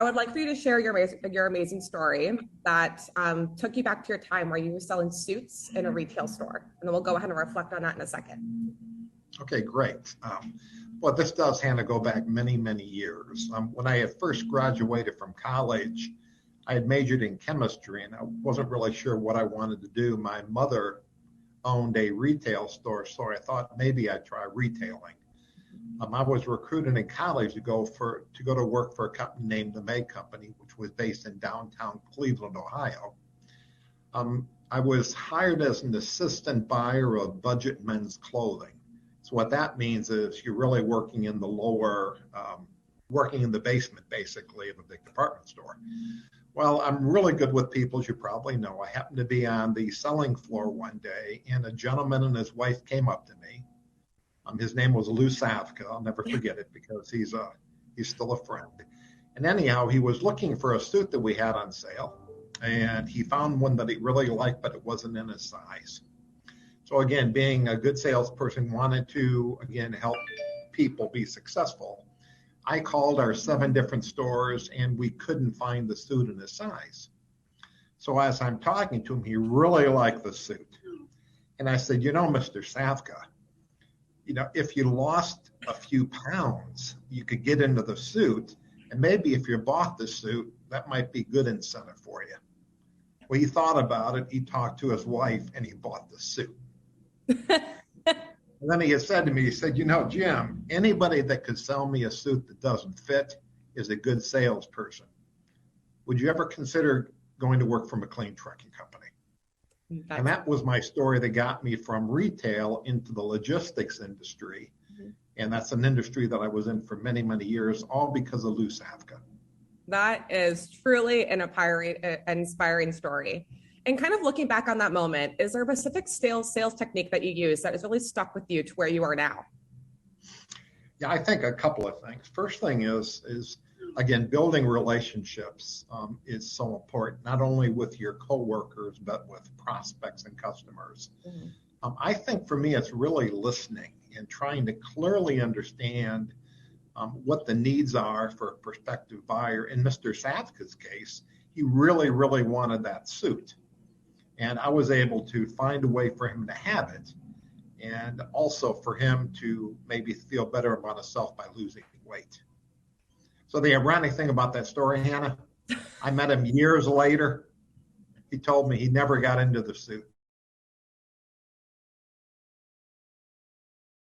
I would like for you to share your amazing story that took you back to your time where you were selling suits in a retail store. And then we'll go ahead and reflect on that in a second. Okay, great. Well, this does, Hannah, go back many, many years. When I had first graduated from college, I had majored in chemistry and I wasn't really sure what I wanted to do. My mother owned a retail store, so I thought maybe I'd try retailing. I was recruited in college to go to work for a company named the May Company, which was based in downtown Cleveland, Ohio. I was hired as an assistant buyer of budget men's clothing. So what that means is you're really working in the working in the basement, basically, of a big department store. Well, I'm really good with people, as you probably know. I happened to be on the selling floor one day, and a gentleman and his wife came up to me. His name was Lou Savka. I'll never forget it because he's still a friend. And anyhow, he was looking for a suit that we had on sale, and he found one that he really liked, but it wasn't in his size. So again, being a good salesperson, wanted to, again, help people be successful. I called our 7 different stores, and we couldn't find the suit in his size. So as I'm talking to him, he really liked the suit. And I said, Mr. Savka, if you lost a few pounds, you could get into the suit. And maybe if you bought the suit, that might be good incentive for you. Well, he thought about it. He talked to his wife and he bought the suit. And then he had said to me, he said, Jim, anybody that could sell me a suit that doesn't fit is a good salesperson. Would you ever consider going to work for McLean Trucking Company? And that was my story that got me from retail into the logistics industry. Mm-hmm. And that's an industry that I was in for many, many years, all because of Lou Savka. That is truly an inspiring story. And kind of looking back on that moment, is there a specific sales technique that you use that has really stuck with you to where you are now? Yeah, I think a couple of things. First thing is again, building relationships is so important, not only with your coworkers, but with prospects and customers. Mm-hmm. I think for me, it's really listening and trying to clearly understand what the needs are for a prospective buyer. In Mr. Savka's case, he really, really wanted that suit. And I was able to find a way for him to have it, and also for him to maybe feel better about himself by losing weight. So the ironic thing about that story, Hannah, I met him years later. He told me he never got into the suit.